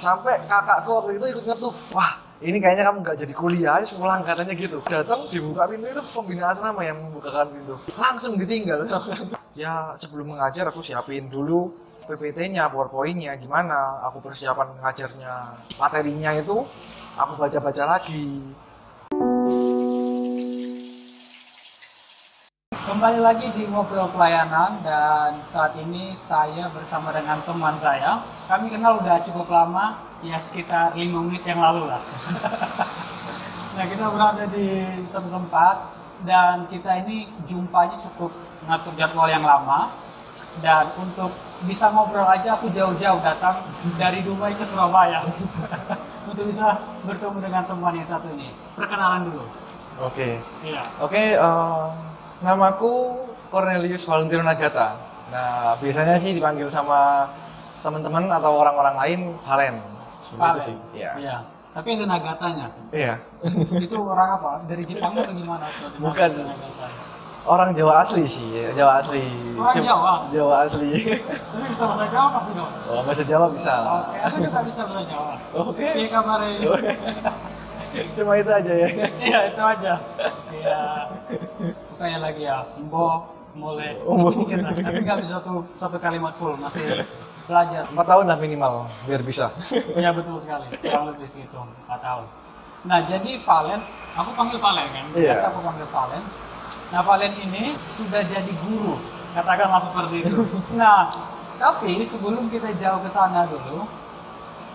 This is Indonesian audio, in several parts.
Sampai kakakku waktu itu ikut ngetuk. Wah, ini kayaknya kamu nggak jadi kuliah, ayo pulang katanya gitu. Datang dibuka pintu itu pembina asrama yang membukakan pintu. Langsung ditinggal. Ya sebelum mengajar aku siapin dulu PPT-nya, PowerPoint-nya gimana. Aku persiapan ngajarnya, materinya itu aku baca-baca lagi. Kembali lagi di Ngobrol Pelayanan dan saat ini saya bersama dengan teman saya. Kami kenal udah cukup lama, ya sekitar 5 menit yang lalu lah. Nah, kita berada di satu tempat dan kita ini jumpanya cukup ngatur jadwal yang lama. Dan untuk bisa ngobrol aja aku jauh-jauh datang dari Dumai ke Surabaya untuk bisa bertemu dengan teman yang satu ini. Perkenalan dulu. Oke. Iya. Oke, namaku Cornelius Valentino Nagata. Nah, biasanya sih dipanggil sama teman-teman atau orang-orang lain Valen. Seperti itu sih. Iya. Iya. Tapi ada Nagatanya. Iya. Itu orang apa? Dari Jepang atau gimana? Bukan. Orang Jawa asli sih, Jawa asli. Orang Jawa? Jawa asli. Tapi bisa bahasa Jawa pasti dong? Oh, bahasa Jawa bisa. Oke, aku juga bisa bahasa Jawa. Oke. Iya kabarnya. Cuma itu aja ya. Iya, itu aja. Iya. Kayak lagi ya, Mbo, Mole. Mungkin lah. Tapi nggak bisa satu kalimat full, masih belajar. 4 tahun lah minimal, biar bisa. Iya, betul sekali. Kurang lebih segitu, 4 tahun. Nah, jadi Valen, aku panggil Valen kan? Iya. Biasa aku panggil Valen. Nah, Valen ini sudah jadi guru, katakanlah seperti itu. Nah, tapi sebelum kita jauh ke sana dulu,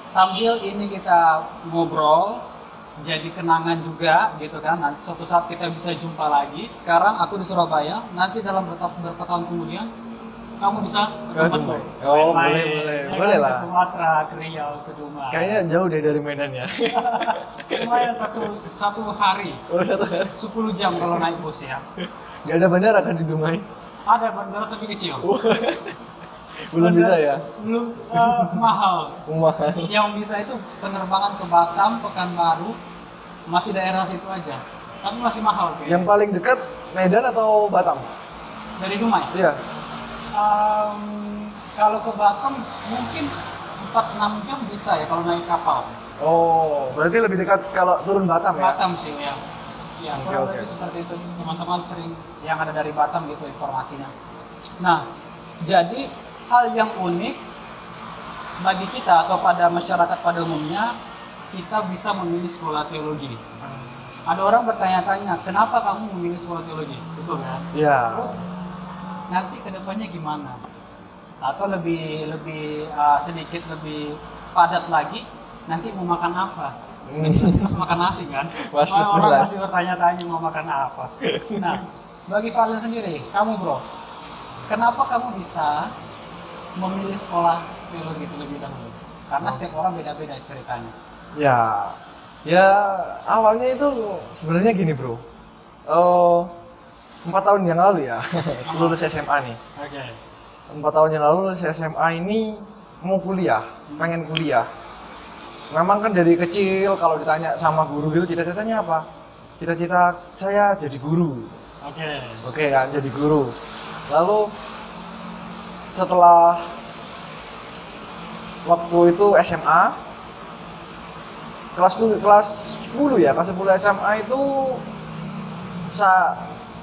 sambil ini kita ngobrol, jadi kenangan juga gitu kan. Nanti suatu saat kita bisa jumpa lagi. Sekarang aku di Surabaya, nanti dalam beberapa tahun kemudian kamu bisa ke tempat Oh, boleh lah. Ke Sumatera, ke Riau, ke Dumai. Kayaknya jauh deh dari Medan ya. Lumayan satu hari. Oh, 1 hari. 10 jam kalau naik bus ya. Gak ada bandara kan di Dumai? Ada bandara tapi kecil. Belum bisa ya? Belum mahal. Mahal. Yang bisa itu penerbangan ke Batam, Pekanbaru, masih daerah situ aja. Tapi masih mahal. Kayaknya. Yang paling dekat Medan atau Batam? Dari Dumai? Iya. Kalau ke Batam mungkin 4-6 jam bisa ya kalau naik kapal. Oh, berarti lebih dekat kalau turun Batam ya? Batam sih ya. Ya, Oke, kurang oke. lebih seperti itu. Teman-teman sering yang ada dari Batam gitu informasinya. Nah, jadi hal yang unik bagi kita atau pada masyarakat pada umumnya, kita bisa memilih sekolah teologi. Ada orang bertanya-tanya, kenapa kamu memilih sekolah teologi? Betul kan? Iya. Terus nanti kedepannya gimana? Atau sedikit lebih padat lagi, nanti mau makan apa? Terus makan nasi kan? Orang jelas. masih bertanya-tanya mau makan apa. Nah, bagi Valen sendiri, kamu bro, kenapa kamu bisa memilih sekolah teologi terlebih dahulu? Karena setiap orang beda-beda ceritanya. Ya awalnya itu sebenarnya gini bro. 4 tahun yang lalu ya, lulus SMA nih. Oke. 4 tahun yang lalu lulus SMA ini mau kuliah, pengen kuliah. Memang kan dari kecil kalau ditanya sama guru gitu, cita-citanya apa? Cita-cita saya jadi guru. Oke kan, jadi guru. Lalu setelah waktu itu SMA, kelas 10 ya, kelas 10 SMA itu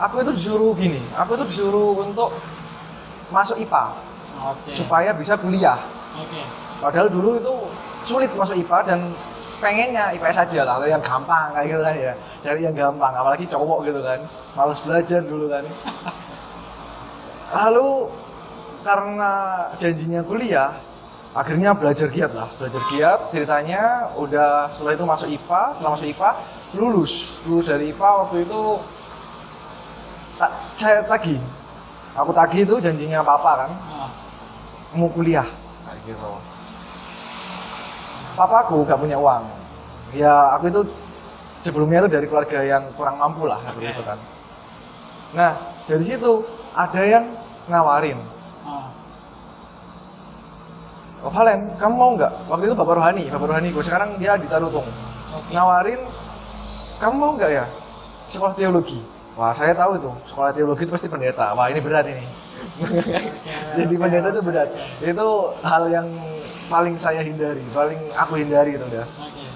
aku itu disuruh untuk masuk IPA. Supaya bisa kuliah. Padahal dulu itu sulit masuk IPA dan pengennya IPS aja lah, yang gampang kayak gitu kan ya. Cari yang gampang, apalagi cowok gitu kan. Males belajar dulu kan. Lalu karena janjinya kuliah, akhirnya belajar giat. Ceritanya udah setelah itu masuk IPA, setelah masuk IPA lulus dari IPA waktu itu saya tagih. Aku tagih itu janjinya papa kan. Mau kuliah kayak gitu. Papaku gak punya uang. Ya aku itu sebelumnya itu dari keluarga yang kurang mampu lah gitu kan. Nah, dari situ ada yang nawarin. Oh, Valen, kamu mau nggak? Waktu itu Bapak Rohani gue sekarang dia di Tarutung. Nawarin, kamu mau nggak ya sekolah teologi? Wah, saya tahu itu sekolah teologi itu pasti pendeta. Wah, ini berat ini. Jadi pendeta itu berat. Itu hal yang paling saya hindari, paling aku hindari itu ya. Oke.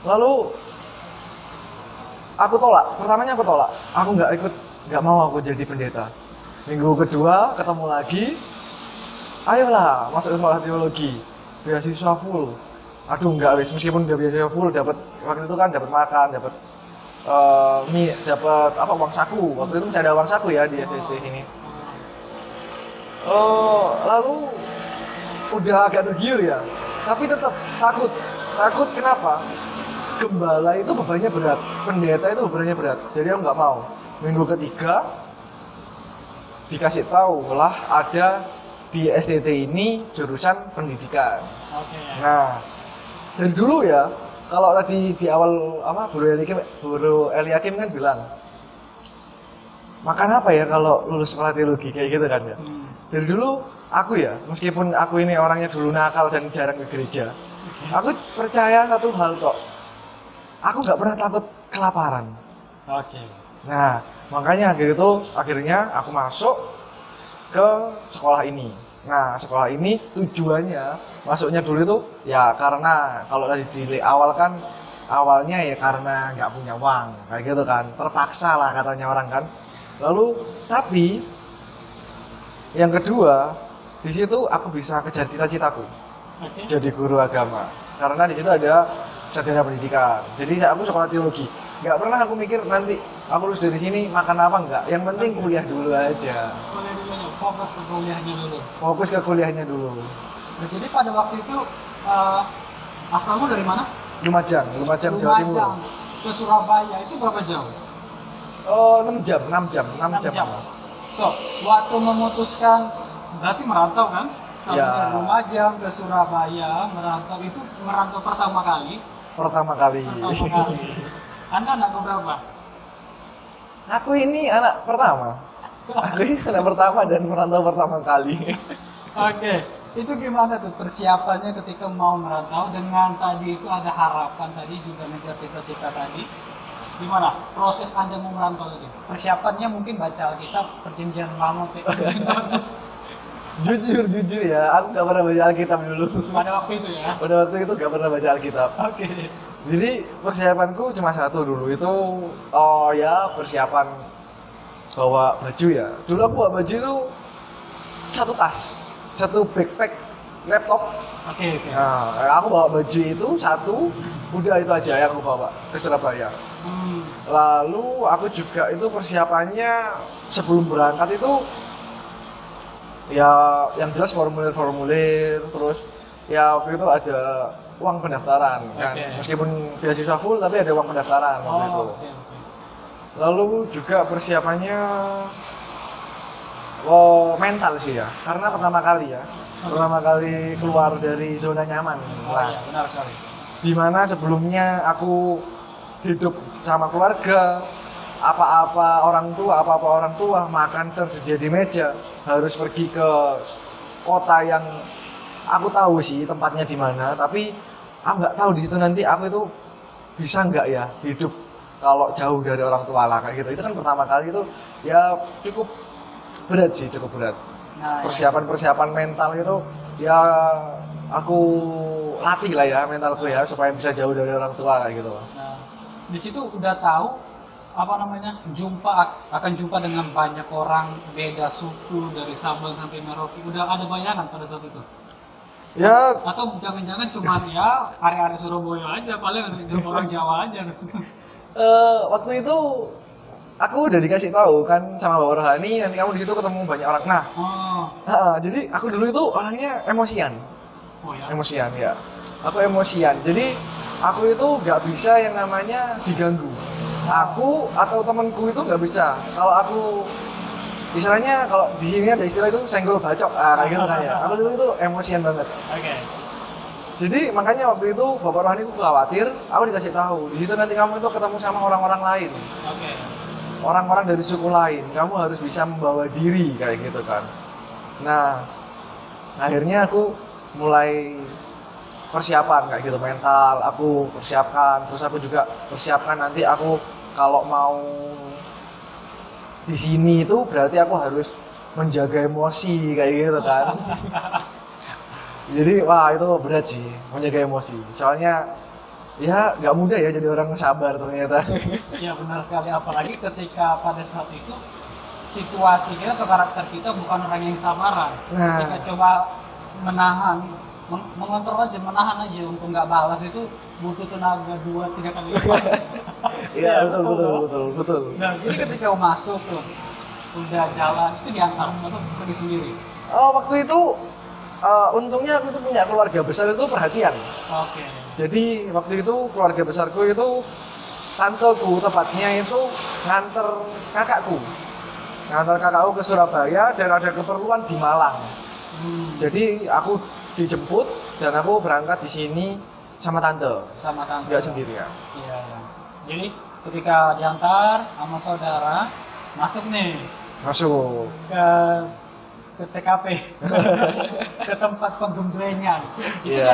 Lalu aku tolak. Pertamanya aku tolak. Aku nggak mau aku jadi pendeta. Minggu kedua ketemu lagi. Ayolah masuk ke sekolah teologi. Beasiswa full. Aduh nggak wis, meskipun udah beasiswa full, dapat waktu itu kan dapat makan, dapat dapat apa uang saku. Waktu itu masih ada uang saku ya di STT sini. Lalu udah agak tergiur ya, tapi tetap takut. Takut kenapa? Gembala itu bebannya berat, pendeta itu bebannya berat. Jadi aku nggak mau. Minggu ketiga dikasih tahu lah ada di STT ini jurusan pendidikan. Oke. Nah, dari dulu ya, kalau tadi di awal apa Guru Eliakim kan bilang, makan apa ya kalau lulus sekolah teologi kayak gitu kan ya. Dari dulu aku ya, meskipun aku ini orangnya dulu nakal dan jarang ke gereja, aku percaya satu hal kok. Aku nggak pernah takut kelaparan. Oke. Nah, makanya akhirnya aku masuk ke sekolah ini. Nah, sekolah ini tujuannya masuknya dulu itu ya karena kalau tadi di awal kan awalnya ya karena nggak punya uang kayak gitu kan, terpaksa lah katanya orang kan. Lalu tapi yang kedua di situ aku bisa kejar cita-citaku. Oke. Jadi guru agama karena di situ ada sarjana pendidikan. Jadi aku sekolah teologi. Nggak pernah aku mikir nanti aku lulus dari sini makan apa enggak. Yang penting kuliah dulu aja. Kuliah dulu, fokus ke kuliahnya dulu. Fokus ke kuliahnya dulu. Nah, jadi pada waktu itu asalmu dari mana? Lumajang, Jawa Timur. Lumajang ke Surabaya itu berapa jauh? 6 jam. 6 jam. So, waktu memutuskan berarti merantau kan? Sampai Ya. dari Lumajang ke Surabaya, merantau itu merantau pertama kali. Pertama kali. Anda anak berapa? Aku ini anak pertama. Aku ini anak pertama dan merantau pertama kali. Oke, itu gimana tuh persiapannya ketika mau merantau dengan tadi itu ada harapan tadi juga ngejar cita-cita tadi. Gimana proses Anda mau merantau tadi? Persiapannya mungkin baca Alkitab, perjanjian lama, jujur ya, aku gak pernah baca Alkitab dulu. pada waktu itu ya. Pada waktu itu gak pernah baca Alkitab. Oke. Jadi persiapanku cuma satu dulu itu, persiapan bawa baju ya. Dulu aku bawa baju itu satu tas, satu backpack, laptop. Oke. Nah, aku bawa baju itu satu, udah itu aja yang aku bawa ke Surabaya. Lalu aku juga itu persiapannya sebelum berangkat itu ya yang jelas formulir, terus ya waktu itu ada uang pendaftaran kan. Meskipun beasiswa full tapi ada uang pendaftaran waktu itu. Lalu juga persiapannya mental sih ya, karena pertama kali keluar dari zona nyaman. Iya, benar sekali. Dimana sebelumnya aku hidup sama keluarga, apa-apa orang tua, makan tersedia di meja, harus pergi ke kota yang aku tahu sih tempatnya di mana, tapi aku nggak tahu di situ nanti aku itu bisa nggak ya hidup kalau jauh dari orang tua lah kayak gitu. Itu kan pertama kali itu ya cukup berat. Nah, Persiapan mental itu ya aku latih lah ya mentalku ya supaya bisa jauh dari orang tua kayak gitu. Nah, di situ udah tahu akan jumpa dengan banyak orang beda suku dari Sabang sampai Merauke. Udah ada bayangan pada saat itu? Ya, Atau jangan-jangan cuma ya area-area Surabaya aja, paling ada jumpa orang Jawa aja. waktu itu aku udah dikasih tahu kan sama Bapak Rohani, nanti kamu di situ ketemu banyak orang. Nah, jadi aku dulu itu orangnya emosian. Oh ya. Emosian ya. Aku emosian. Jadi aku itu nggak bisa yang namanya diganggu. Aku atau temanku itu nggak bisa. Kalau aku istilahnya kalau di sini ada istilah itu senggol bacok, kayak gitu kan ya. Aku dulu itu emosian banget. Oke. Jadi makanya waktu itu Bapak Rohani aku khawatir, aku dikasih tahu di situ nanti kamu itu ketemu sama orang-orang lain. Oke. Orang-orang dari suku lain, kamu harus bisa membawa diri kayak gitu kan. Nah, akhirnya aku mulai persiapan kayak gitu mental, aku persiapkan, terus aku juga persiapkan nanti aku kalau mau di sini itu berarti aku harus menjaga emosi kayak gitu kan. Jadi wah itu berat sih menjaga emosi. Soalnya ya nggak mudah ya jadi orang sabar ternyata. Iya benar sekali, apalagi ketika pada saat itu situasi kita atau karakter kita bukan orang yang sabaran. Nah. Ketika coba menahan, mengontrol aja, menahan aja untuk nggak balas itu butuh tenaga 2-3 kali lipat. Iya betul. Nah jadi ketika masuk tuh udah jalan itu diantar atau pergi sendiri? Oh waktu itu untungnya aku itu punya keluarga besar itu perhatian. Oke. Jadi waktu itu keluarga besarku itu tanteku tepatnya itu nganter kakakku ke Surabaya dan ada keperluan di Malang. Jadi aku dijemput dan aku berangkat di sini sama tante. Nggak sendirian. Iya. Jadi ketika diantar sama saudara masuk ke TKP ke tempat penggembelengan itu Iya. di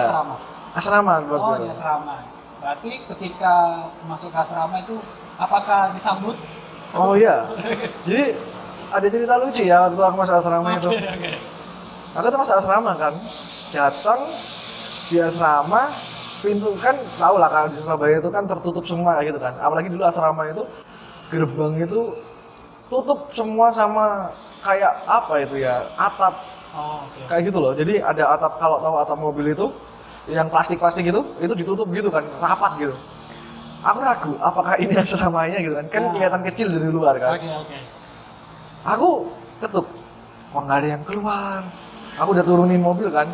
Asrama Oh di asrama. Berarti ketika masuk ke asrama itu apakah disambut? Oh iya. Jadi ada cerita lucu ya waktu aku masuk asrama itu. Oke. Aku tuh masuk asrama kan, datang di asrama, pintu kan tau lah kalau di Surabaya itu kan tertutup semua kayak gitu kan. Apalagi dulu asrama itu gerbang itu tutup semua sama kayak apa itu ya, atap. Oh, oke. Kayak gitu loh. Jadi ada atap, kalau tahu atap mobil itu yang plastik itu ditutup gitu kan, rapat gitu. Aku ragu apakah ini asramanya gitu kan. Kan kelihatan kecil dari luar kan. Oke. Aku ketuk, kok nggak ada yang keluar. Aku udah turunin mobil kan,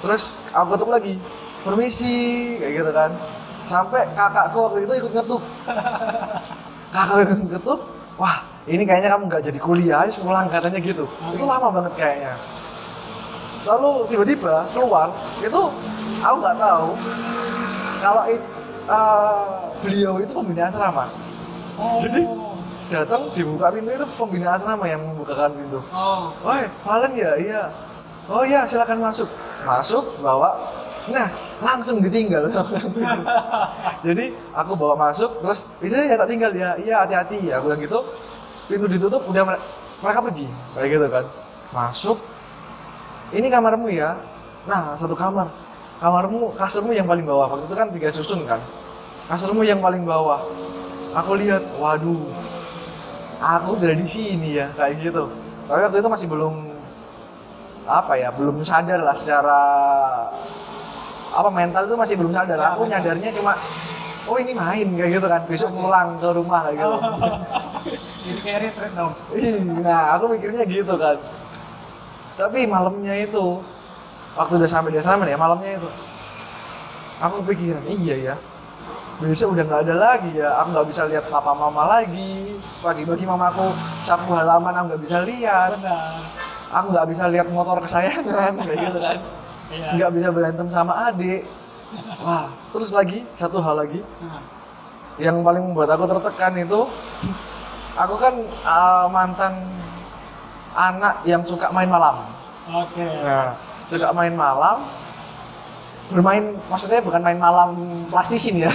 terus aku ketuk lagi, permisi kayak gitu kan. Sampai kakakku waktu itu ikut ngetuk. Kakakku ikut ngetuk, wah ini kayaknya kamu nggak jadi kuliah, ayo pulang katanya gitu. Itu lama banget kayaknya. Lalu tiba-tiba keluar, itu aku nggak tahu kalau beliau itu pembina asrama. Oh. Jadi datang dibuka pintu itu pembina asrama yang membukakan pintu. Oh. Woi, Valen ya? Iya. Oh iya, silakan masuk. Masuk, bawa. Nah, langsung ditinggal. Jadi aku bawa masuk, terus ini ya tak tinggal ya. Iya, hati-hati. Aku bilang gitu. Pintu ditutup, udah mereka pergi. Kayak gitu kan. Masuk. Ini kamarmu ya. Nah, satu kamar. Kamarmu, kasurmu yang paling bawah. Waktu itu kan 3 susun kan. Kasurmu yang paling bawah. Aku lihat, waduh. Aku sudah di sini ya, kayak gitu. Tapi waktu itu masih belum belum sadar lah secara mental itu masih belum sadar. Aku nyadarnya cuma oh ini main kayak gitu kan, besok pulang ke rumah kayak gitu. Jadi kayak retret dong. Nah, aku mikirnya gitu kan. Tapi malamnya itu waktu udah sampai di asrama ya, malamnya itu aku kepikiran, iya ya. Besok udah nggak ada lagi ya, aku nggak bisa lihat papa mama lagi. Pagi-pagi mamaku sapu halaman aku nggak bisa lihat. Benar. Aku nggak bisa lihat motor kesayangan kayak gitu kan. Iya. Nggak bisa berantem sama adik. Wah, terus lagi satu hal lagi yang paling membuat aku tertekan itu, aku kan mantan anak yang suka main malam. Oke. Nah, suka main malam, bermain maksudnya bukan main malam plastisin ya,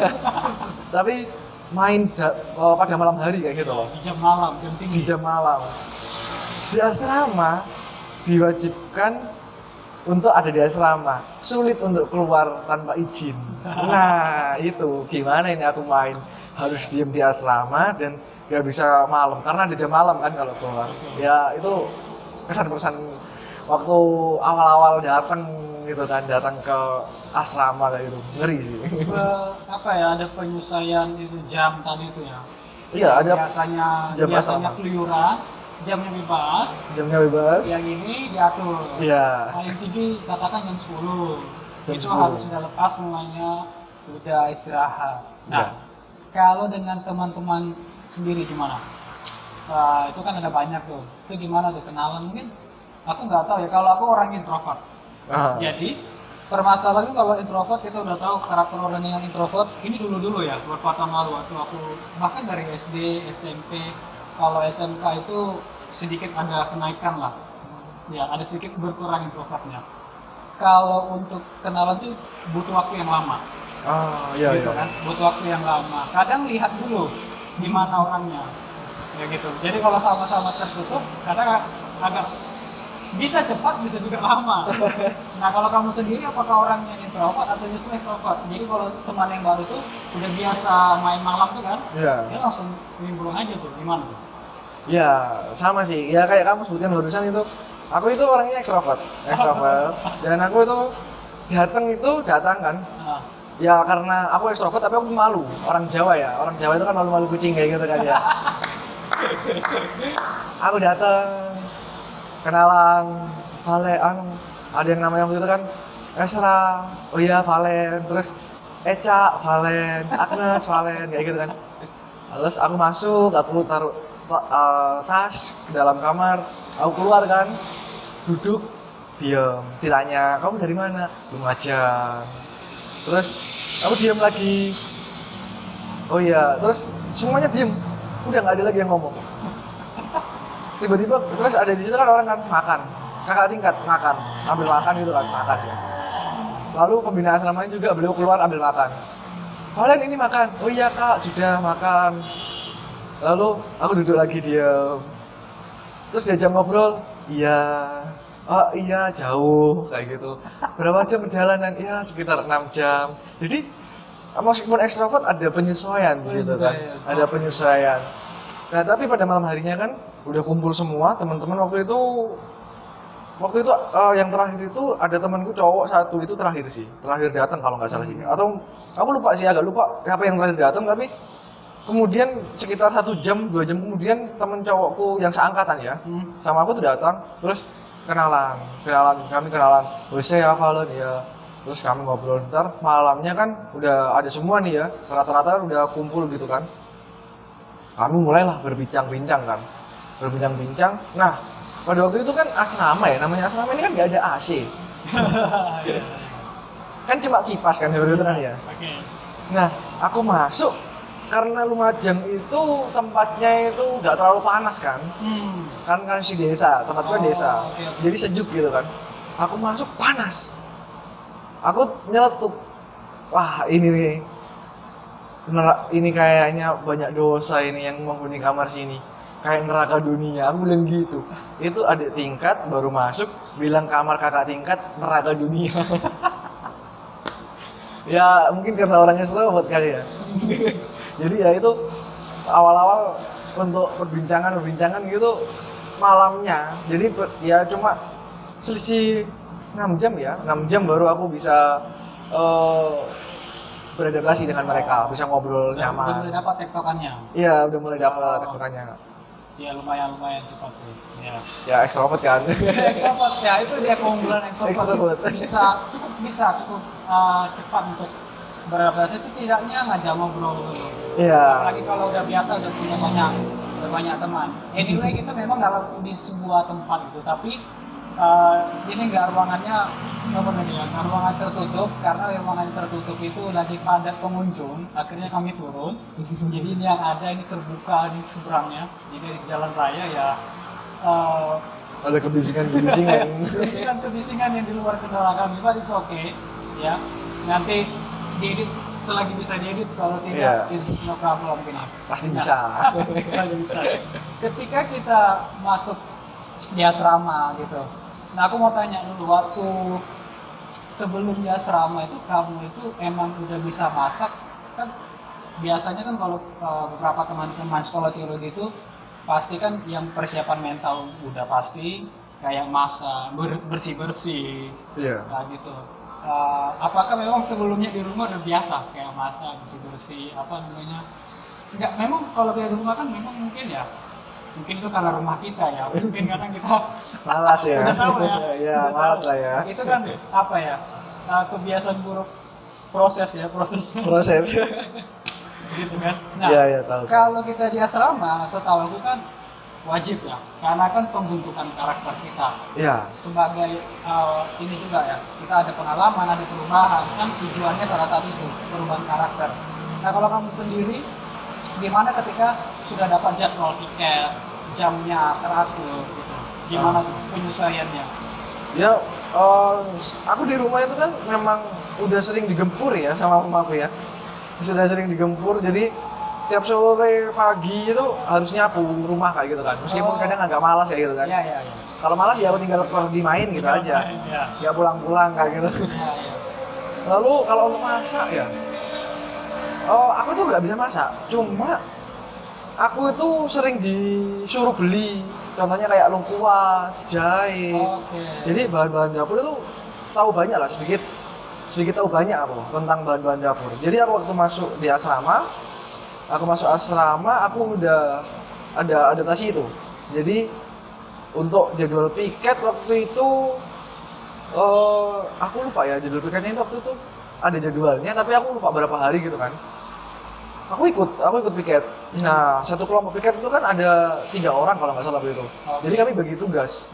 tapi main pada malam hari kayak gitu loh. Di jam malam, jam tinggi. Di jam malam. Di asrama diwajibkan untuk ada di asrama, sulit untuk keluar tanpa izin. Nah itu gimana ini aku main, harus diem di asrama dan gak bisa malam karena di jam malam kan kalau keluar. Ya itu kesan-kesan waktu awal-awal datang gitu kan, datang ke asrama kayak gitu, ngeri sih. Ada penyesuaian itu jam tadi itu ya. Iya ada. Biasanya keluyuran, jamnya bebas. Yang ini diatur. Iya. Paling tinggi katakan jam 10. Itu 10. harus sudah lepas semuanya, udah istirahat. Nah, kalau dengan teman-teman sendiri gimana? Itu kan ada banyak tuh. Itu gimana tuh kenalan mungkin? Aku nggak tahu ya. Kalau aku orang introvert. Jadi permasalahannya kalau introvert kita udah tahu karakter orang yang introvert ini dulu ya beberapa tahun lalu waktu aku bahkan dari SD, SMP, kalau SMK itu sedikit ada kenaikan lah ya, ada sedikit berkurang introvertnya. Kalau untuk kenalan tuh butuh waktu yang lama. Kan butuh waktu yang lama, kadang lihat dulu di mana orangnya ya gitu. Jadi kalau sama-sama tertutup kadang agak bisa cepat, bisa juga lama. Nah kalau kamu sendiri apakah orang yang introvert atau justru extrovert? Jadi kalau teman yang baru tuh udah biasa main malam tuh kan, Iya. dia langsung nimbrung aja tuh, gimana tuh? Ya, sama sih. Ya kayak kamu sebutkan barusan itu. Aku itu orangnya ekstrovert. Dan aku itu datang kan. Nah, Ya karena aku ekstrovert tapi aku malu. Orang Jawa ya. Orang Jawa itu kan malu-malu kucing kayak gitu kan ya. Aku datang kenalan ada yang namanya waktu itu kan Esra, oh iya Valen, terus Eca, Valen, Agnes, Valen kayak gitu kan. Terus aku masuk, aku taruh tas ke dalam kamar, aku keluar kan, duduk, diam, ditanya, kamu dari mana? Lumajang. Terus aku diam lagi, oh iya, terus semuanya diam, udah nggak ada lagi yang ngomong. Tiba-tiba terus ada di situ kan orang kan makan, kakak tingkat makan, ambil makan gitu kan, makan ya. Lalu pembina asramanya juga beliau keluar ambil makan. Kalian ini makan, oh iya kak sudah makan. Lalu aku duduk lagi diam. Terus diajak ngobrol, iya, oh iya jauh kayak gitu. Berapa jam perjalanan? Iya sekitar 6 jam. Jadi meskipun ekstrovert ada penyesuaian di situ kan, ada penyesuaian. Nah tapi pada malam harinya kan udah kumpul semua teman-teman waktu itu yang terakhir itu ada temanku cowok satu itu terakhir datang kalau nggak salah sih, atau aku lupa sih, agak lupa siapa yang terakhir datang. Tapi kemudian sekitar 1 jam 2 jam kemudian temen cowokku yang seangkatan ya sama aku tuh datang, terus kami kenalan, saya Valen ya, terus kami ngobrol. Ntar malamnya kan udah ada semua nih ya, rata-rata udah kumpul gitu kan, kami mulailah berbincang-bincang. Nah pada waktu itu kan asrama ya, namanya asrama ini kan nggak ada AC. Kan cuma kipas kan seperti itu kan ya. Nah aku masuk karena Lumajang itu tempatnya itu nggak terlalu panas kan. Kan si desa, tempatku kan desa. Jadi sejuk gitu kan. Aku masuk panas. Aku nyeletuk. Wah ini nih, ini kayaknya banyak dosa ini yang menghuni kamar sini. Kayak neraka dunia, aku bilang gitu. Itu adik tingkat baru masuk bilang kamar kakak tingkat neraka dunia. Ya mungkin karena orangnya selewat kali ya. Jadi ya itu awal-awal untuk perbincangan gitu malamnya. Jadi ya cuma selisih 6 jam ya, 6 jam baru aku bisa beradaptasi dengan mereka, bisa ngobrol nyaman. Udah mulai dapat tektokannya. Iya, udah mulai dapat tektokannya. Ya lumayan cepat sih. Ya ekstrovert kan. Ekstrovert ya, itu dia keunggulan ekstrovert. Bisa cukup cepat untuk beradaptasi, setidaknya ngajak ngobrol. Iya. Apalagi kalau udah biasa udah punya banyak teman. Anyway kita memang di sebuah tempat gitu, tapi ini ruangan tertutup, karena ruangan tertutup itu lagi padat pengunjung. Akhirnya kami turun. Jadi ini yang ada ini terbuka di seberangnya. Jadi di jalan raya ya ada kebisingan kebisingan yang di luar kendala kami, but it's okay ya. Nanti diedit selagi bisa diedit, kalau tidak it's no problem gini. Pasti bisa. Ketika kita masuk di asrama gitu. Nah aku mau tanya dulu, waktu sebelum di asrama itu kamu itu emang udah bisa masak kan? Biasanya kan kalau beberapa teman-teman sekolah teologi itu pasti kan yang persiapan mental udah pasti kayak masak, bersih-bersih, gitu. Apakah memang sebelumnya di rumah udah biasa kayak masak, bersih-bersih, enggak, memang kalau kayak di rumah kan memang mungkin itu karena rumah kita ya, mungkin karena kita malas ya. Udah tahu ya. Ya malas lah ya. Itu kan kebiasaan buruk proses. Gitu kan. Nah, tahu. kalau kita di asrama, setahu aku kan wajib ya, karena kan pembentukan karakter kita. Iya. Sebagai ini juga ya, kita ada pengalaman, ada perubahan, kan tujuannya salah satu itu perubahan karakter. Nah kalau kamu sendiri, gimana ketika sudah dapat jadwal tiket, jamnya teratur gitu, gimana penyesuaiannya? Ya, aku di rumah itu kan memang udah sering digempur ya sama mamaku ya. Sudah sering digempur, jadi tiap sore pagi itu harus nyapu rumah kayak gitu kan. Meskipun Oh. kadang agak malas kayak gitu kan. Iya, iya, iya. Kalau malas ya aku tinggal pergi main gitu aja. Iya. Ya pulang-pulang kayak gitu. Iya, iya. Lalu kalau untuk masak ya, aku tuh nggak bisa masak. Cuma aku itu sering disuruh beli. Contohnya kayak lengkuas, jahe. Oke. Jadi bahan-bahan dapur itu tahu banyak lah, sedikit tahu banyak aku tentang bahan-bahan dapur. Jadi aku waktu masuk asrama, aku udah ada adaptasi itu. Jadi untuk jadwal piket waktu itu, aku lupa ya jadwal piketnya itu waktu itu ada jadwalnya, tapi aku lupa berapa hari gitu kan. Aku ikut piket. Nah, satu kelompok piket itu kan ada 3 orang kalau nggak salah waktu itu. Oke. Jadi kami bagi tugas.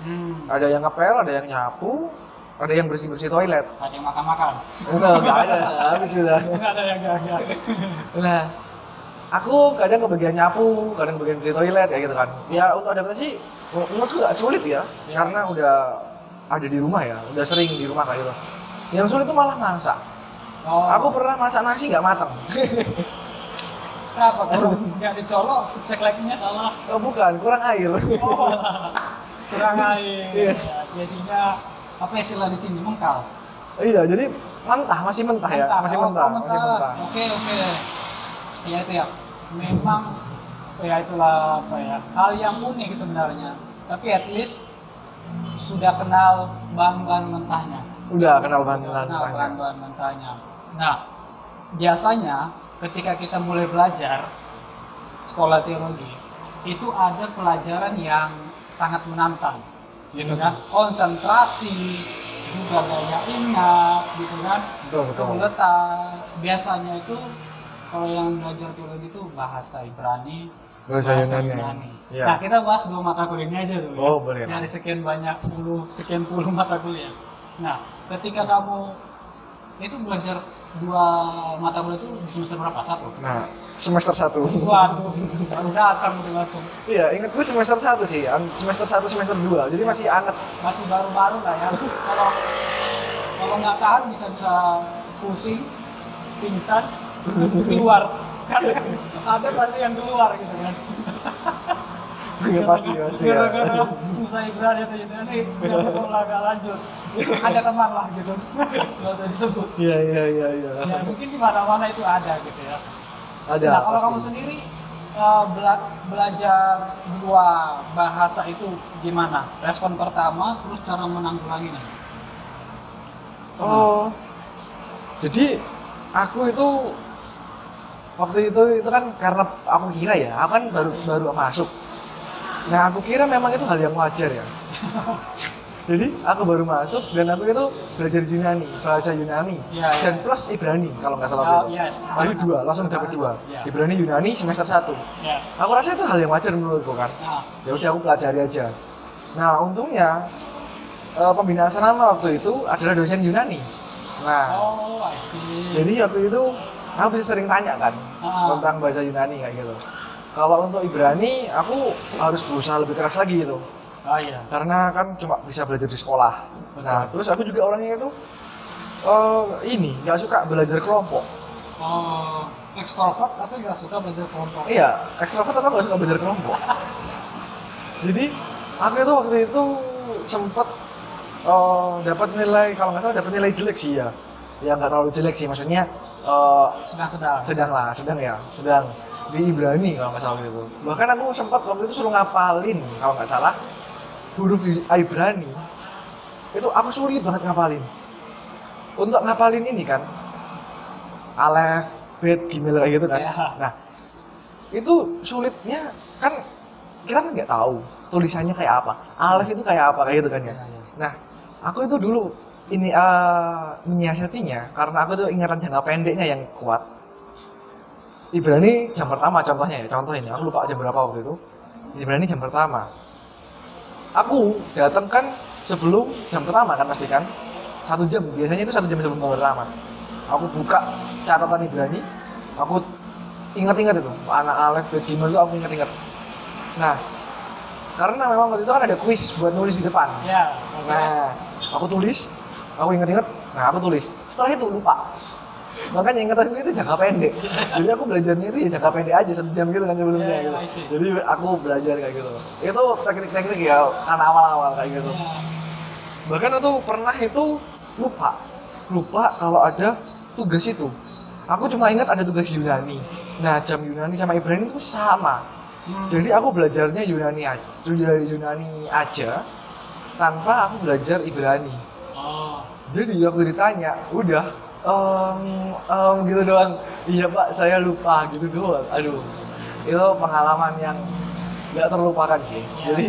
Ada yang ngepel, ada yang nyapu, ada yang bersih-bersih toilet. Ada yang makan-makan. Nggak ada, habis sudah. Nggak ada yang gagal. Nah, aku kadang kebagian nyapu, kadang kebagian bersih toilet kayak gitu kan. Ya untuk adaptasi, menurutku nggak sulit ya, karena udah ada di rumah ya, udah sering di rumah kayak gitu. Yang sulit itu malah masak. Oh. Aku pernah masak nasi nggak mateng. Kenapa? Nggak dicolok, cek lagi-nya salah. Oh, bukan, kurang air. Oh, kurang air. Iya. Ya, jadinya apa istilah di sini mengkal. Iya, jadi masih mentah ya, masih Oh, mentah, mentah. masih mentah. Oke. Ya itu ya. Memang ya itulah apa ya, hal yang unik sebenarnya. Tapi at least sudah kenal bahan-bahan mentahnya. Udah kenal bahan Kenal mentahnya. bahan-bahan mentahnya. Nah, biasanya ketika kita mulai belajar sekolah teologi, itu ada pelajaran yang sangat menantang, gitu kan? Konsentrasi, juga daya ingat, gitu kan? Betul. Kebuletan. Biasanya itu kalau yang belajar teologi itu bahasa Ibrani, Bahasa Yunani. Iya. Nah, kita bahas 2 mata kuliah ini aja dulu. Oh, ya. boleh. Dari sekian puluh mata kuliah. Nah, ketika kamu itu belajar 2 mata kuliah itu di semester berapa? 1? Nah, semester 1. Waduh, baru datang udah langsung. Iya, ingatku semester 1 sih, semester 1, semester 2, jadi masih anget. Masih baru-baru lah ya. Kalau nggak tahan bisa pusing, pingsan, keluar. Kan ada pasti yang keluar gitu kan. Ya, pasti ya. Gara-gara susah Ibrani atau Yunani, nggak sekolah nggak lanjut. Ada teman lah gitu, nggak usah disebut. Iya. Ya mungkin di mana-mana itu ada gitu ya. Ada, Nah, kalau pasti. kamu sendiri belajar 2 bahasa itu gimana? Respon pertama, terus cara menanggulanginya. Oh, jadi aku itu waktu itu kan karena aku kira ya, aku kan baru masuk. Nah, aku kira memang itu hal yang wajar ya. Jadi aku baru masuk dan aku itu belajar Yunani, bahasa Yunani, Iya, iya. dan plus Ibrani kalau nggak salah Oh, waktu itu. yes. Jadi 2, langsung dapat 2. Iya. Ibrani, Yunani semester 1. Ya. Aku rasa itu hal yang wajar menurutku kan. Nah, Ya udah aku pelajari aja. Nah, untungnya pembina asrama waktu itu adalah dosen Yunani. Nah, oh, I see. jadi waktu itu aku bisa sering tanya kan tentang bahasa Yunani kayak gitu. Kalau untuk Ibrani, aku harus berusaha lebih keras lagi gitu. Oh iya. Karena kan cuma bisa belajar di sekolah. Betul. Nah, terus aku juga orangnya itu nggak suka belajar kelompok. Oh, ekstrovert tapi nggak suka belajar kelompok. Iya, ekstrovert tapi nggak suka belajar kelompok. Jadi aku itu waktu itu sempat dapat nilai, kalau nggak salah dapat nilai jelek sih ya. Ya nggak terlalu jelek sih, maksudnya sedang di Ibrani kalau nggak salah waktu itu. Bahkan aku sempat waktu itu suruh ngapalin kalau nggak salah huruf Ibrani. Itu aku sulit banget ngapalin. Untuk ngapalin ini kan alef, bet, gimel kayak gitu kan. Ya. Nah, itu sulitnya kan kita kan nggak tahu tulisannya kayak apa. Alef itu kayak apa kayak gitu kan ya. Ya, ya. Nah, aku itu dulu ini menyiasatinya karena aku tuh ingatan jangka pendeknya yang kuat. Ibrani jam pertama contohnya ya, contoh ini aku lupa jam berapa waktu itu. Ibrani jam pertama. Aku datang kan sebelum jam pertama kan pasti kan 1 jam, biasanya itu 1 jam sebelum jam pertama. Aku buka catatan Ibrani, aku ingat-ingat itu anak alef, bet, gimel itu aku ingat-ingat. Nah, karena memang waktu itu kan ada kuis buat nulis di depan. Ya. Nah, aku tulis, aku ingat-ingat, nah aku tulis. Setelah itu lupa. Makanya ingatanku itu jangka pendek. Jadi aku belajarnya itu ya jangka pendek aja 1 jam gitu kan sebelumnya Yeah, gitu. I see. Jadi aku belajar kayak gitu. Itu teknik-teknik ya karena awal-awal kayak gitu. Ya. Bahkan aku pernah itu lupa kalau ada tugas itu. Aku cuma ingat ada tugas Yunani. Nah, jam Yunani sama Ibrani itu sama. Jadi aku belajarnya Yunani aja tanpa aku belajar Ibrani. Oh. Jadi waktu ditanya, udah gitu doang. Iya Pak, saya lupa gitu doang. Aduh, itu pengalaman yang nggak terlupakan sih. Ya. Jadi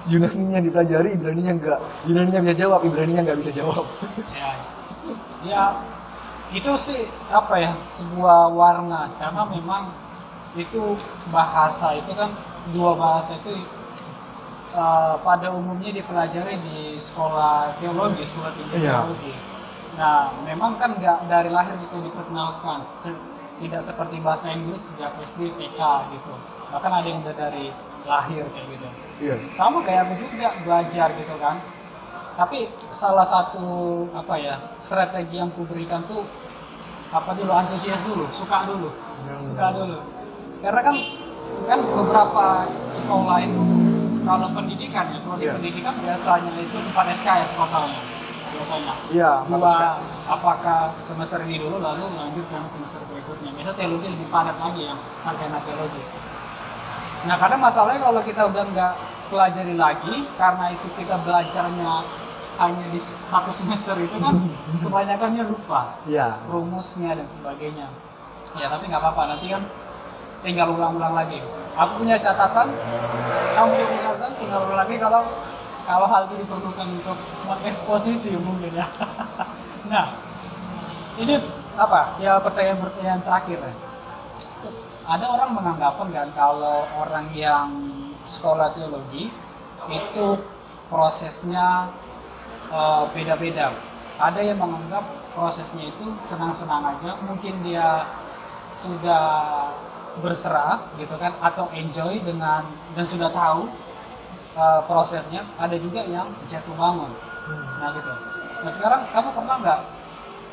Yunaninya dipelajari, Ibraninya enggak. Yunaninya bisa jawab, Ibraninya nggak bisa jawab. Ya. Ya, itu sih apa ya, sebuah warna, karena memang itu bahasa itu kan, dua bahasa itu pada umumnya dipelajari di sekolah teologi, sekolah tinggi Iya. teologi. Nah, memang kan nggak dari lahir gitu diperkenalkan, tidak seperti bahasa Inggris sejak SD, TK gitu. Bahkan ada yang udah dari lahir kayak gitu. Iya. Sama kayak aku juga belajar gitu kan. Tapi salah satu apa ya, strategi yang kuberikan tuh apa dulu, antusias dulu, suka dulu. Karena kan beberapa sekolah itu kalau pendidikan ya, kalau di Iya. pendidikan biasanya itu 4 SKS totalnya biasanya. Iya, Dua, apakah semester ini dulu lalu lanjut ke semester berikutnya. Biasa teologi lebih padat lagi yang sarjana teologi. Nah, karena masalahnya kalau kita udah nggak pelajari lagi, karena itu kita belajarnya hanya di 1 semester itu kan kebanyakannya lupa Iya. rumusnya dan sebagainya. Ya tapi nggak apa-apa, nanti kan tinggal ulang-ulang lagi. Aku punya catatan, kamu punya catatan, tinggal ulang lagi kalau hal itu diperlukan untuk mengeksposisi mungkin ya. Nah, ini apa? Ya pertanyaan terakhir ya. Ada orang menganggapan kan kalau orang yang sekolah teologi itu prosesnya beda-beda. Ada yang menganggap prosesnya itu senang-senang aja, mungkin dia sudah berserah gitu kan, atau enjoy dengan dan sudah tahu prosesnya. Ada juga yang jatuh bangun. Nah gitu. Nah sekarang kamu pernah nggak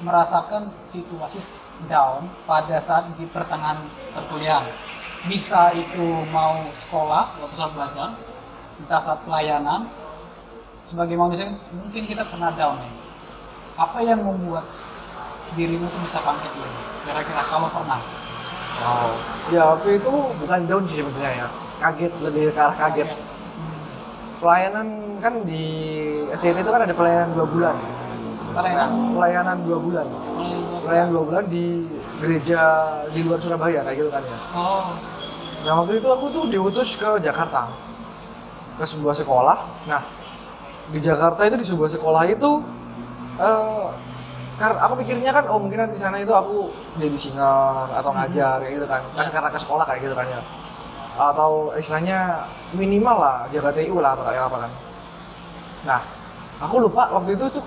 merasakan situasi down pada saat di pertengahan perkuliahan? Bisa itu mau sekolah, waktu saat belajar, entah saat pelayanan. Sebagai manusia mungkin kita pernah down ya. Apa yang membuat dirimu tuh bisa bangkit lagi? Kira-kira kalau pernah? Wow. Ya waktu itu bukan down sih sebenarnya ya. Kaget, lebih ke arah kaget. Pelayanan kan di STT itu kan ada pelayanan 2 bulan. Pelayanan 2 bulan. Pelayanan 2 bulan di gereja di luar Surabaya kayak gitu kan ya. Oh. Nah waktu itu aku tuh diutus ke Jakarta, ke sebuah sekolah. Nah di Jakarta itu, di sebuah sekolah itu karena aku pikirnya kan mungkin nanti sana itu aku jadi singer atau ngajar kayak gitu kan karena ke sekolah kayak gitu kan ya, atau istilahnya minimal lah jaga TU lah atau kayak apa kan. Nah aku lupa waktu itu tuh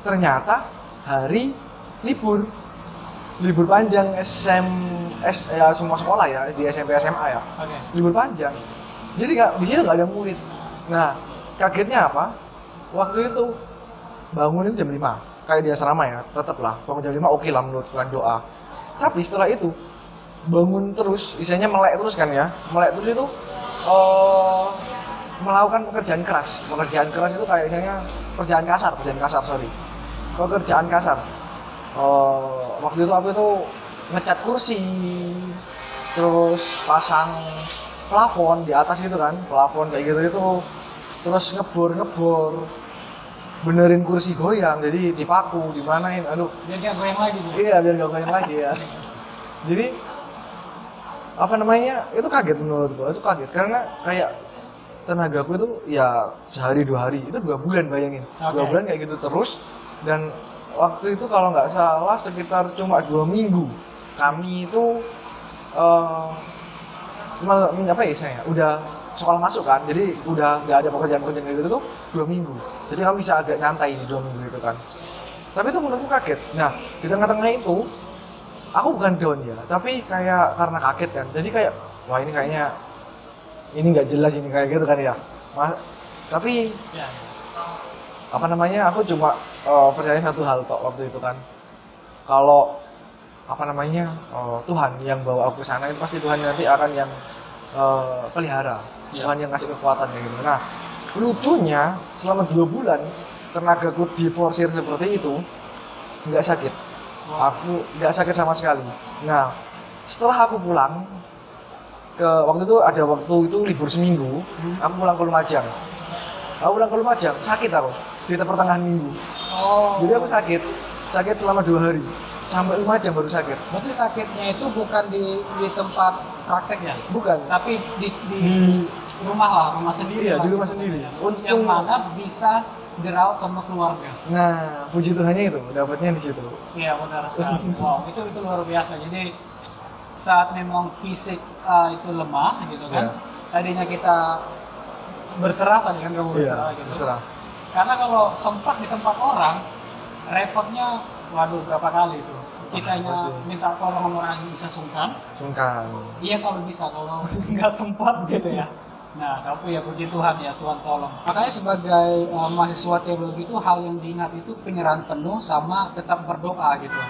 ternyata hari libur panjang ya semua sekolah ya, SD, SMP, SMA ya. Oke. Libur panjang, jadi di situ nggak ada murid. Nah kagetnya apa, waktu itu bangun itu jam 5 kayak di asrama ya, tetap lah bangun jam 5 oke lah menurut kan doa. Tapi setelah itu bangun terus, istilahnya melek terus kan ya, melek terus itu melakukan pekerjaan keras itu kayak misalnya pekerjaan kasar. Waktu itu aku itu ngecat kursi, terus pasang plafon di atas itu kan, plafon kayak gitu itu, terus ngebor, benerin kursi goyang, jadi dipaku, dimanain, aduh. Biar nggak goyang lagi tuh. Iya, biar nggak goyang lagi ya. Jadi apa namanya, itu kaget menurutku, itu kaget karena kayak tenagaku itu ya sehari 2 hari, itu 2 bulan bayangin. Oke. 2 bulan kayak gitu terus, dan waktu itu kalau nggak salah sekitar cuma 2 minggu kami itu apa ya saya udah sekolah masuk kan, jadi udah nggak ada pekerjaan gitu tuh 2 minggu, jadi kami bisa agak nyantai di 2 minggu itu kan. Tapi itu menurutku kaget. Nah di tengah-tengah itu aku bukan down ya, tapi kayak karena kaget kan, jadi kayak wah ini kayaknya ini nggak jelas ini kayak gitu kan ya. Tapi Ya. apa namanya, aku cuma percaya satu hal tok waktu itu kan, kalau apa namanya Tuhan yang bawa aku ke sana, itu pasti Tuhan nanti akan yang pelihara, Tuhan yang kasih kekuatan kayak gitu. Nah, lucunya selama 2 bulan tenagaku diforsir seperti itu, nggak sakit. Aku nggak sakit sama sekali. Nah, setelah aku pulang waktu itu libur seminggu, aku pulang ke Lumajang. Sakit aku di pertengahan minggu. Jadi aku sakit selama 2 hari. Sampai Lumajang baru sakit. Berarti sakitnya itu bukan di tempat praktek ya? Bukan. Tapi di rumah sendiri. Iya, di rumah sendiri. Yang mana bisa dirawat sama keluarga. Nah, puji Tuhannya itu, dapatnya di situ. Iya, benar sekali. Wow, itu luar biasa. Jadi saat memang fisik itu lemah gitu kan. Tadinya kita berserah, tadi kan kamu berserah gitu. Berserah. Karena kalau sempat di tempat orang, repotnya waduh berapa kali itu. Kitanya minta tolong orang yang bisa sungkan. Iya kalau bisa, kalau nggak sempat gitu ya. Nah, tapi ya puji Tuhan ya, Tuhan tolong. Makanya sebagai mahasiswa teologi itu hal yang diingat itu penyerahan penuh sama tetap berdoa gitu.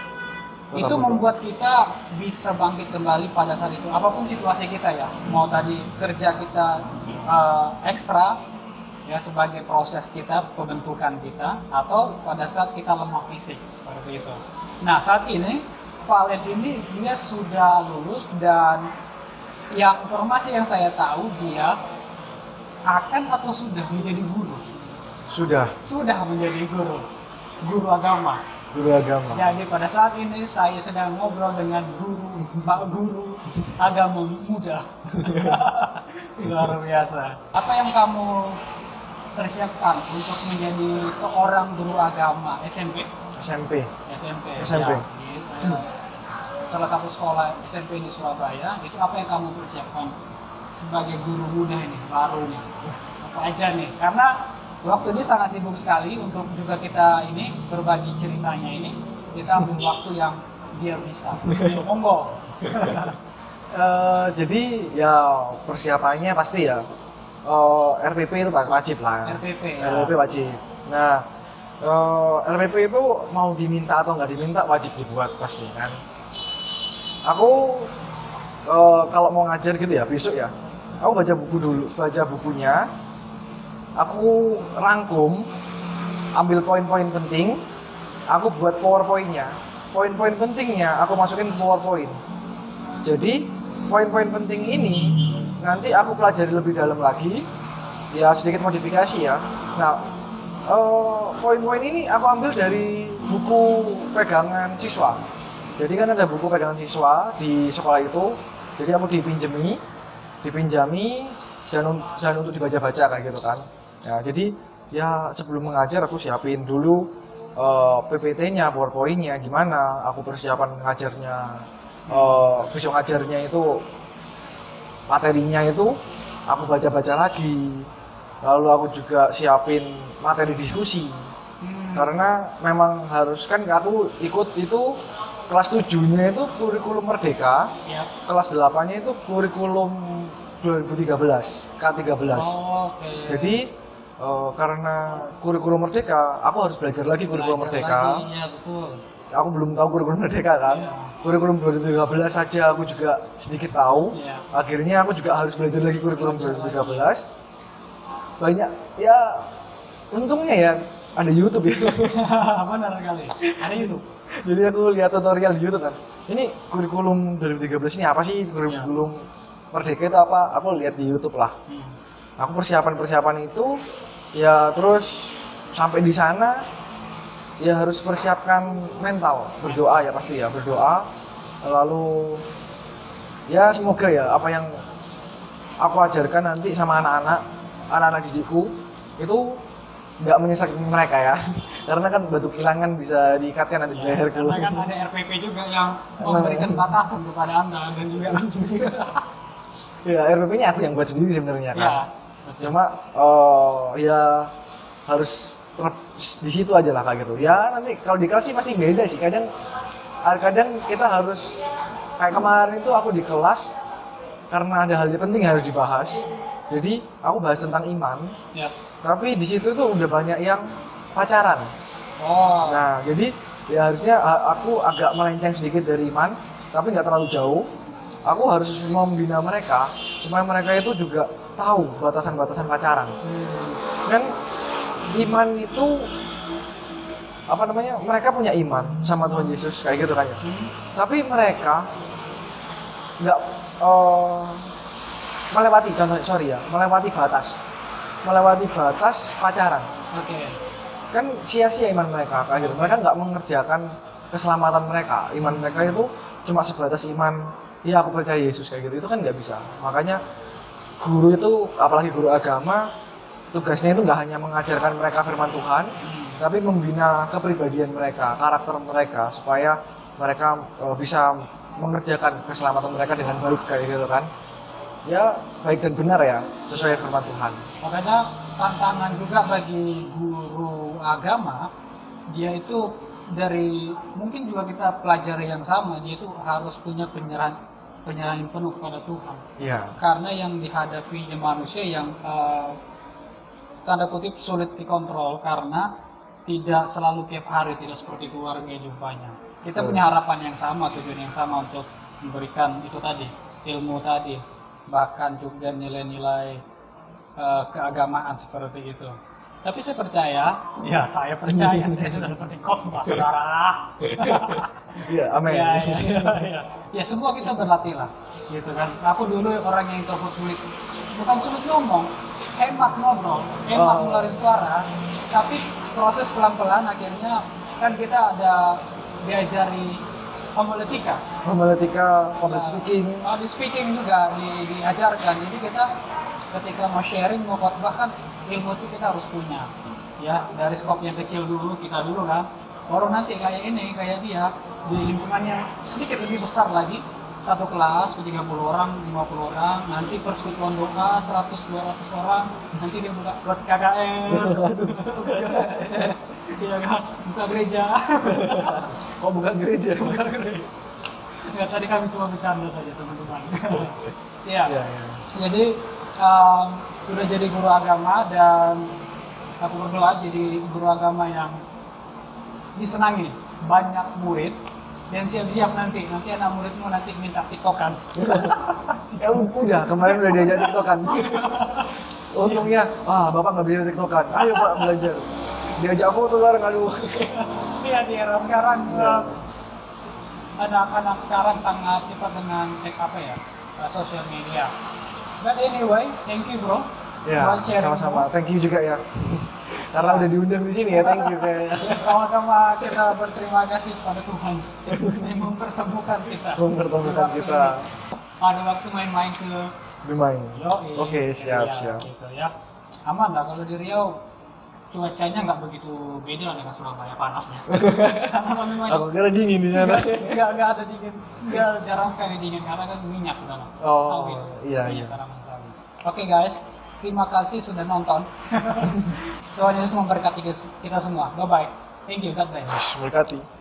Itu membuat kita bisa bangkit kembali pada saat itu. Apapun situasi kita ya, mau tadi kerja kita ekstra ya sebagai proses kita, pembentukan kita, atau pada saat kita lemah fisik seperti itu. Nah, saat ini Valen ini dia sudah lulus dan yang informasi yang saya tahu dia akan atau sudah menjadi guru. Sudah menjadi guru agama. Jadi pada saat ini saya sedang ngobrol dengan Pak Guru agama muda. Luar biasa. Apa yang kamu persiapkan untuk menjadi seorang guru agama SMP? SMP. Ya, salah satu sekolah SMP di Surabaya. Itu apa yang kamu persiapkan sebagai guru muda ini, baru nih? Apa aja nih? Karena waktu ini sangat sibuk sekali untuk juga kita ini berbagi ceritanya ini. Kita ambil waktu yang biar bisa. Monggo. Jadi ya persiapannya pasti ya RPP itu wajib lah. RPP wajib. Nah, RPP itu mau diminta atau nggak diminta wajib dibuat pasti kan. Aku kalau mau ngajar gitu ya besok ya, aku baca bukunya, aku rangkum, ambil poin-poin penting, aku buat PowerPoint-nya. Poin-poin pentingnya aku masukin ke PowerPoint. Jadi poin-poin penting ini nanti aku pelajari lebih dalam lagi, ya sedikit modifikasi ya. Nah, poin-poin ini aku ambil dari buku pegangan siswa. Jadi kan ada buku pegangan siswa di sekolah itu, jadi aku dipinjami dan untuk dibaca-baca kayak gitu kan. Ya, jadi ya sebelum mengajar aku siapin dulu PPT-nya, PowerPoint-nya gimana, aku persiapan ngajarnya, besok ngajarnya itu materinya itu aku baca-baca lagi. Lalu aku juga siapin materi diskusi. Karena memang harus kan aku ikut itu kelas 7-nya itu kurikulum Merdeka, kelas 8-nya itu kurikulum 2013, K13. Jadi karena kurikulum Merdeka, aku harus belajar lagi kurikulum Merdeka. Iya, betul. Aku belum tahu kurikulum Merdeka kan. Kurikulum 2013 saja aku juga sedikit tahu. Akhirnya aku juga harus belajar lagi kurikulum 2013. Banyak ya, untungnya ya ada YouTube ya. Benar sekali, ada YouTube. Jadi aku lihat tutorial di YouTube kan. Ini kurikulum 2013 ini apa sih? Kurikulum Merdeka itu apa? Aku lihat di YouTube lah. Aku persiapan itu ya, terus sampai di sana ya harus persiapkan mental, berdoa ya pasti ya, berdoa. Lalu ya semoga ya apa yang aku ajarkan nanti sama anak-anak didikku itu nggak menyesatkan mereka ya. Karena kan batu kilangan bisa diikatkan nanti di leherku. Karena kan ada RPP juga yang memberikan batasan kepada Anda dan juga ya RPP-nya aku yang buat sendiri sebenarnya kan. Cuma ya harus di situ aja lah kayak gitu. Ya nanti kalau di kelas sih pasti beda sih. Kadang kita harus kayak kemarin itu aku di kelas karena ada hal yang penting harus dibahas. Jadi aku bahas tentang iman. Tapi di situ tuh udah banyak yang pacaran. Nah, jadi Ya harusnya aku agak melenceng sedikit dari iman, tapi nggak terlalu jauh. Aku harus membina mereka supaya mereka itu juga tahu batasan-batasan pacaran. Kan iman itu apa namanya? Mereka punya iman sama Tuhan Yesus kayak gitu kan ya. Tapi mereka nggak melewati, melewati batas pacaran. Oke. Kan sia-sia iman mereka kayak gitu. Mereka nggak mengerjakan keselamatan mereka. Iman mereka itu cuma sebatas iman, ya aku percaya Yesus kayak gitu. Itu kan nggak bisa. Makanya guru itu, apalagi guru agama, tugasnya itu nggak hanya mengajarkan mereka firman Tuhan, tapi membina kepribadian mereka, karakter mereka, supaya mereka bisa mengerjakan keselamatan mereka dengan baik kayak gitu kan. Ya baik dan benar ya, sesuai firman Tuhan. Makanya tantangan juga bagi guru agama, dia itu dari mungkin juga kita pelajari yang sama, dia itu harus punya penyerahan penuh kepada Tuhan. Iya. Karena yang dihadapi manusia yang tanda kutip sulit dikontrol karena tidak selalu tiap hari, tidak seperti keluarga jumpanya. Kita punya harapan yang sama, tujuan yang sama untuk memberikan itu tadi, ilmu tadi, bahkan juga nilai-nilai keagamaan seperti itu. Tapi saya percaya, saya sudah seperti khotbah saudara. Iya, amin. Ya, semua kita berlatih lah, gitu kan. Aku dulu orang yang introvert bukan sulit ngomong, hemat ngobrol, hemat ngeluarin suara, tapi proses pelan-pelan akhirnya kan kita ada diajari homiletika, public speaking. Public speaking juga diajarkan. Jadi kita ketika mau sharing, mau khotbah kan ilmu itu kita harus punya. Ya, dari skop yang kecil dulu kita dulu kan. Baru nanti kayak dia di lingkungan yang sedikit lebih besar lagi. Satu kelas 30 orang, 50 orang, nanti persekutuan doa 100-200 orang, nanti dia buat KKN. Iya kan, buka gereja. Kok bukan gereja? Bukan gereja. Ya, tadi kami cuma bercanda saja teman-teman. Iya. Jadi sudah jadi guru agama dan aku berdoa jadi guru agama yang disenangi banyak murid dan siap-siap nanti anak muridmu nanti minta tiktokan. Ya udah, kemarin udah diajak tiktokan. Untungnya, bapak nggak bisa tiktokan. Ayo pak belajar. Diajak foto bareng, aduh. Iya di era sekarang anak-anak sekarang sangat cepat dengan sosial media. But anyway, thank you bro. Ya, sama-sama. Thank you juga ya. Karena udah diundang di sini ya, thank you kayaknya. Sama-sama kita berterima kasih kepada Tuhan yang mempertemukan kita. Ada waktu main-main ke Main. Oke, siap. Gitu ya. Aman lah kalau di Riau cuacanya nggak begitu beda dengan Surabaya panasnya. Karena sampai main. Aku kira dingin di sana. Nggak ada dingin. Jarang sekali dingin karena kan minyak di sana. Sawit. Iya. Tanaman sawit. Oke guys, terima kasih sudah nonton. Tuhan Yesus memberkati kita semua. Bye bye. Thank you. God bless. Berkati.